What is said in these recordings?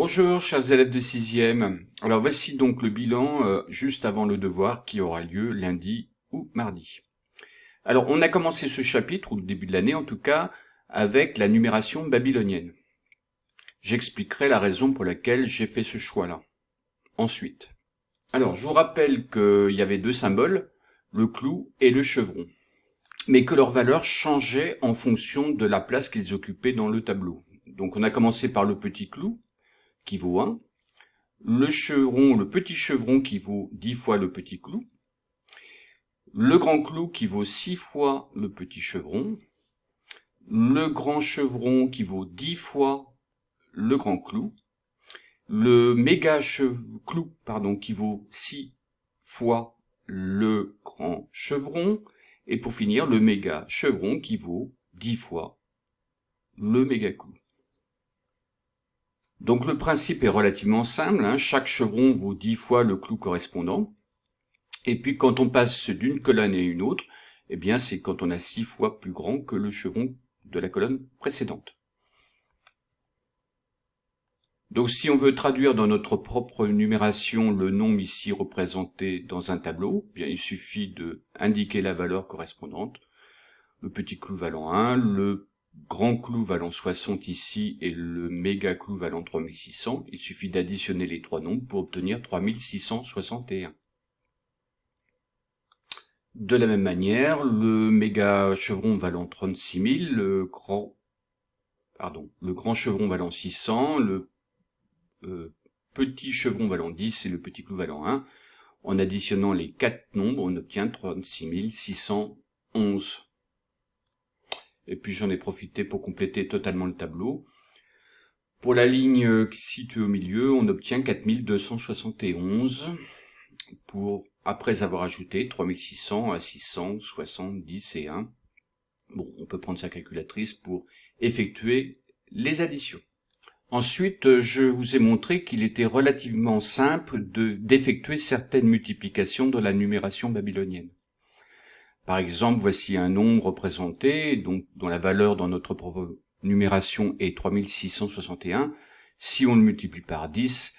Bonjour chers élèves de 6e. Alors voici donc le bilan juste avant le devoir qui aura lieu lundi ou mardi. Alors on a commencé ce chapitre, ou le début de l'année en tout cas, avec la numération babylonienne. J'expliquerai la raison pour laquelle j'ai fait ce choix-là. Ensuite. Alors je vous rappelle qu'il y avait deux symboles, le clou et le chevron, mais que leur valeur changeait en fonction de la place qu'ils occupaient dans le tableau. Donc on a commencé par le petit clou, qui vaut 1, le petit chevron qui vaut 10 fois le petit clou, le grand clou qui vaut 6 fois le petit chevron, le grand chevron qui vaut 10 fois le grand clou, le clou qui vaut 6 fois le grand chevron, et pour finir le méga chevron qui vaut 10 fois le méga clou. Donc le principe est relativement simple, chaque chevron vaut 10 fois le clou correspondant, et puis quand on passe d'une colonne à une autre, eh bien c'est quand on a 6 fois plus grand que le chevron de la colonne précédente. Donc si on veut traduire dans notre propre numération le nombre ici représenté dans un tableau, eh bien il suffit de indiquer la valeur correspondante, le petit clou valant 1, le grand clou valant 60 ici et le méga clou valant 3600, il suffit d'additionner les trois nombres pour obtenir 3661. De la même manière, le méga chevron valant 36 000, le grand chevron valant 600, le petit chevron valant 10 et le petit clou valant 1, en additionnant les quatre nombres, on obtient 36 611. Et puis j'en ai profité pour compléter totalement le tableau. Pour la ligne située au milieu, on obtient 4271 après avoir ajouté 3600 à 670 et 1. Bon, on peut prendre sa calculatrice pour effectuer les additions. Ensuite, je vous ai montré qu'il était relativement simple d'effectuer certaines multiplications dans la numération babylonienne. Par exemple, voici un nombre représenté, donc dont la valeur dans notre propre numération est 3661. Si on le multiplie par 10,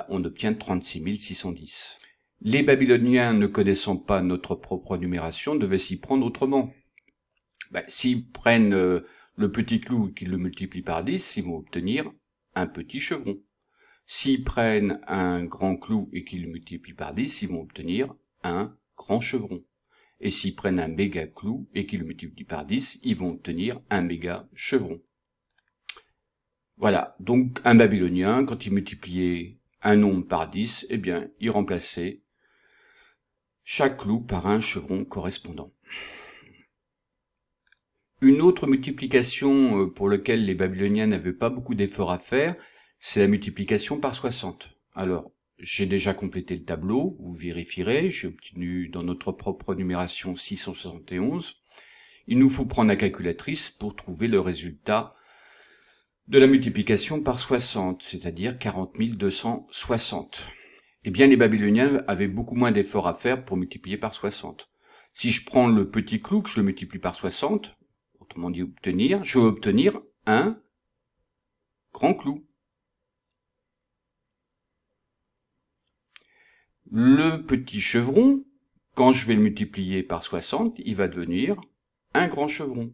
on obtient 36 610. Les Babyloniens, ne connaissant pas notre propre numération, devaient s'y prendre autrement. S'ils prennent le petit clou et qu'ils le multiplient par 10, ils vont obtenir un petit chevron. S'ils prennent un grand clou et qu'ils le multiplient par 10, ils vont obtenir un grand chevron. Et s'ils prennent un méga clou et qu'ils le multiplient par 10, ils vont obtenir un méga chevron. Voilà, donc un Babylonien, quand il multipliait un nombre par 10, eh bien, il remplaçait chaque clou par un chevron correspondant. Une autre multiplication pour laquelle les Babyloniens n'avaient pas beaucoup d'efforts à faire, c'est la multiplication par 60. Alors, j'ai déjà complété le tableau, vous vérifierez, j'ai obtenu dans notre propre numération 671. Il nous faut prendre la calculatrice pour trouver le résultat de la multiplication par 60, c'est-à-dire 40 260. Eh bien, les Babyloniens avaient beaucoup moins d'efforts à faire pour multiplier par 60. Si je prends le petit clou, que je le multiplie par 60, autrement dit je vais obtenir un grand clou. Le petit chevron, quand je vais le multiplier par 60, il va devenir un grand chevron.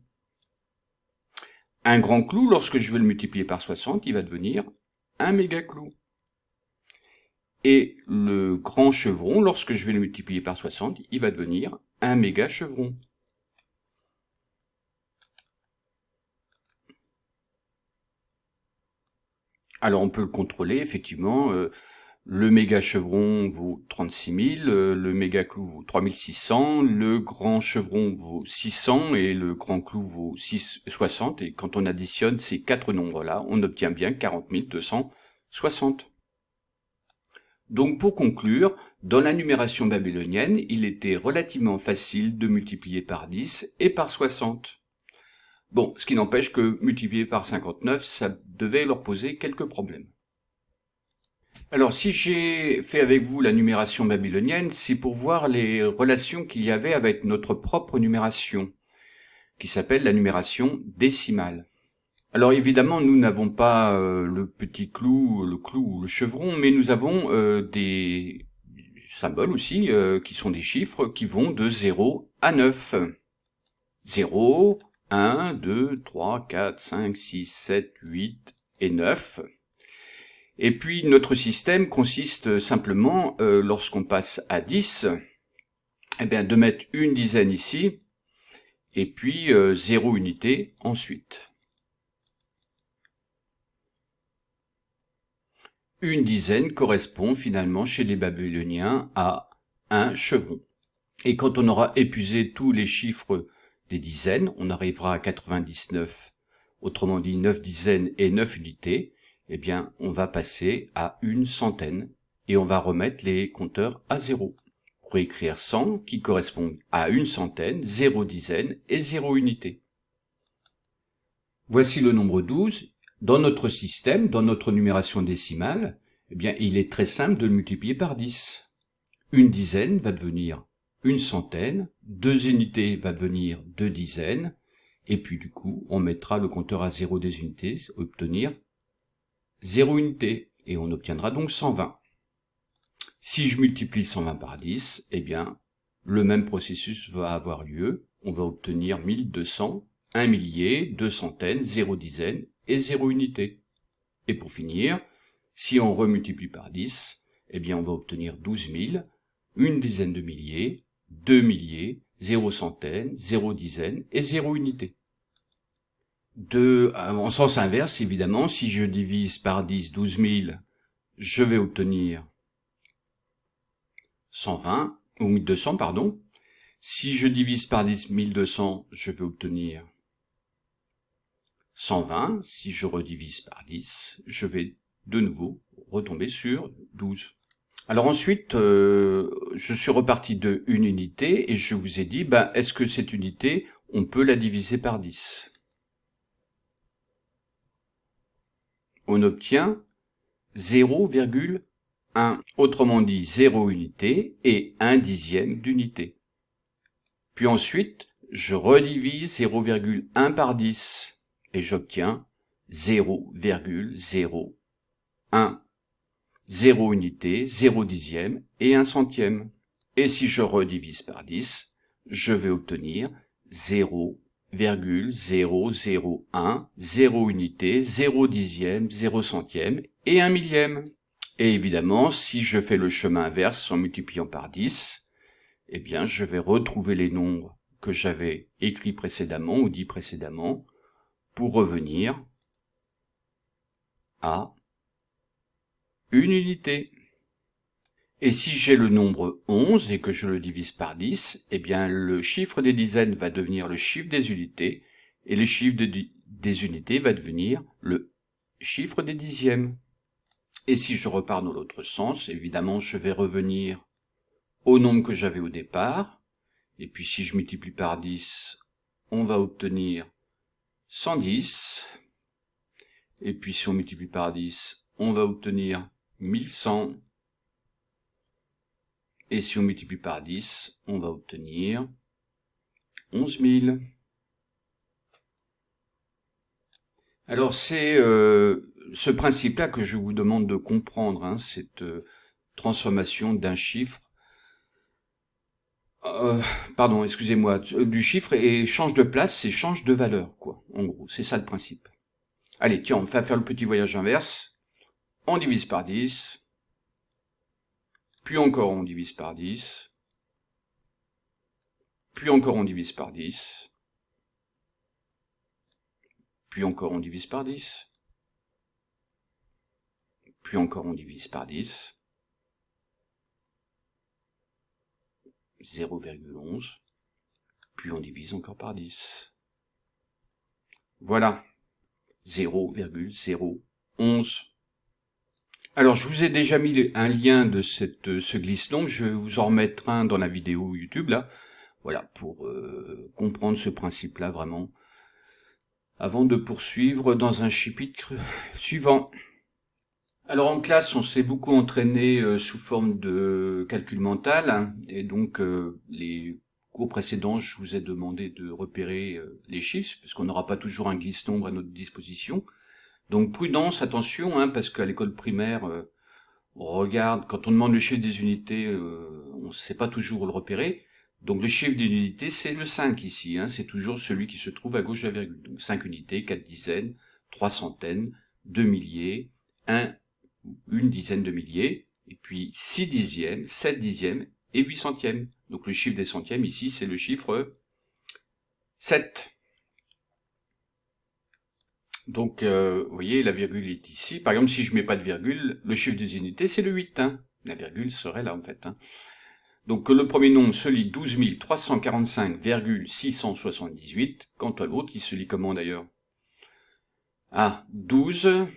Un grand clou, lorsque je vais le multiplier par 60, il va devenir un méga clou. Et le grand chevron, lorsque je vais le multiplier par 60, il va devenir un méga chevron. Alors on peut le contrôler, effectivement, le méga chevron vaut 36 000, le méga clou vaut 3600, le grand chevron vaut 600 et le grand clou vaut 60. Et quand on additionne ces quatre nombres-là, on obtient bien 40 260. Donc pour conclure, dans la numération babylonienne, il était relativement facile de multiplier par 10 et par 60. Bon, ce qui n'empêche que multiplier par 59, ça devait leur poser quelques problèmes. Alors, si j'ai fait avec vous la numération babylonienne, c'est pour voir les relations qu'il y avait avec notre propre numération, qui s'appelle la numération décimale. Alors évidemment, nous n'avons pas le petit clou, le clou ou le chevron, mais nous avons des symboles aussi, qui sont des chiffres qui vont de 0 à 9. 0, 1, 2, 3, 4, 5, 6, 7, 8 et 9. Et puis notre système consiste simplement, lorsqu'on passe à 10, eh bien, de mettre une dizaine ici, et puis 0 unité ensuite. Une dizaine correspond finalement chez les Babyloniens à un chevron. Et quand on aura épuisé tous les chiffres des dizaines, on arrivera à 99, autrement dit 9 dizaines et 9 unités, eh bien on va passer à une centaine et on va remettre les compteurs à 0. Pour écrire 100 qui correspond à une centaine, 0 dizaine et 0 unité. Voici le nombre 12. Dans notre système, dans notre numération décimale, eh bien, il est très simple de le multiplier par 10. Une dizaine va devenir une centaine, 2 unités va devenir 2 dizaines, et puis du coup, on mettra le compteur à 0 des unités, obtenir 0 unité, et on obtiendra donc 120. Si je multiplie 120 par 10, eh bien, le même processus va avoir lieu, on va obtenir 1200, 1 millier, 2 centaines, 0 dizaines et 0 unité. Et pour finir, si on remultiplie par 10, eh bien on va obtenir 12 000, une dizaine de milliers, 2 milliers, 0 centaines, 0 dizaines et 0 unité. En sens inverse, évidemment, si je divise par 10 12 000, je vais obtenir 120, ou 1200, pardon. Si je divise par 10 1200, je vais obtenir 120. Si je redivise par 10, je vais de nouveau retomber sur 12. Alors ensuite, je suis reparti de une unité et je vous ai dit, est-ce que cette unité, on peut la diviser par 10 ? On obtient 0,1. Autrement dit, 0 unité et 1 dixième d'unité. Puis ensuite, je redivise 0,1 par 10 et j'obtiens 0,01. 0 unité, 0 dixième et 1 centième. Et si je redivise par 10, je vais obtenir 0,001, 0 unité, 0 dixième, 0 centième et 1 millième. Et évidemment, si je fais le chemin inverse en multipliant par 10, eh bien, je vais retrouver les nombres que j'avais écrits précédemment ou dits précédemment pour revenir à une unité. Et si j'ai le nombre 11 et que je le divise par 10, eh bien, le chiffre des dizaines va devenir le chiffre des unités et le chiffre des unités va devenir le chiffre des dixièmes. Et si je repars dans l'autre sens, évidemment, je vais revenir au nombre que j'avais au départ. Et puis si je multiplie par 10, on va obtenir 110. Et puis si on multiplie par 10, on va obtenir 1100. Et si on multiplie par 10, on va obtenir 11 000. Alors c'est ce principe-là que je vous demande de comprendre, cette transformation d'un chiffre, excusez-moi, du chiffre et change de place et change de valeur, quoi. En gros, c'est ça le principe. Allez, tiens, on va faire le petit voyage inverse. On divise par 10, puis encore on divise par 10, puis encore on divise par 10, puis encore on divise par 10, puis encore on divise par 10, 0,11, puis on divise encore par 10. Voilà, 0,011. Alors, je vous ai déjà mis un lien de ce glisse-nombre, je vais vous en remettre un dans la vidéo YouTube, là, voilà, pour comprendre ce principe-là, vraiment, avant de poursuivre dans un chapitre suivant. Alors, en classe, on s'est beaucoup entraîné sous forme de calcul mental, et donc les cours précédents, je vous ai demandé de repérer les chiffres, parce qu'on n'aura pas toujours un glisse-nombre à notre disposition. Donc prudence, attention, hein, parce qu'à l'école primaire, on regarde, quand on demande le chiffre des unités, on ne sait pas toujours le repérer. Donc le chiffre d'une unité, c'est le 5 ici, hein, c'est toujours celui qui se trouve à gauche de la virgule. Donc 5 unités, 4 dizaines, 3 centaines, 2 milliers, une dizaine de milliers, et puis 6 dixièmes, 7 dixièmes et 8 centièmes. Donc le chiffre des centièmes ici, c'est le chiffre 7. Donc, vous voyez, la virgule est ici. Par exemple, si je mets pas de virgule, le chiffre des unités, c'est le 8. Hein. La virgule serait là, en fait. Hein. Donc, le premier nombre se lit 12 345,678. Quant à l'autre, il se lit comment, d'ailleurs? Ah, 12...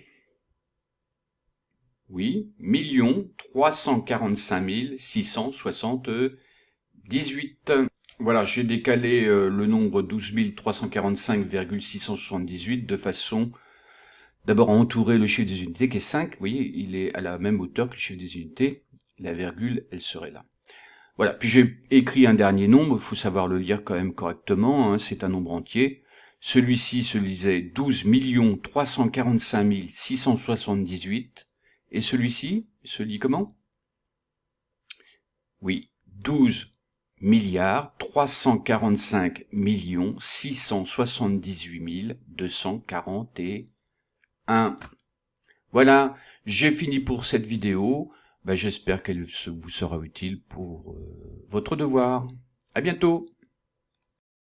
Oui, 1 345 678. Voilà, j'ai décalé le nombre 12 345,678 de façon d'abord à entourer le chiffre des unités qui est 5. Vous voyez, il est à la même hauteur que le chiffre des unités. La virgule, elle serait là. Voilà, puis j'ai écrit un dernier nombre, il faut savoir le lire quand même correctement, hein, c'est un nombre entier. Celui-ci se lisait 12 345 678. Et celui-ci se lit comment? Oui, 12 345 678 241. Voilà, j'ai fini pour cette vidéo. J'espère qu'elle vous sera utile pour votre devoir. À bientôt.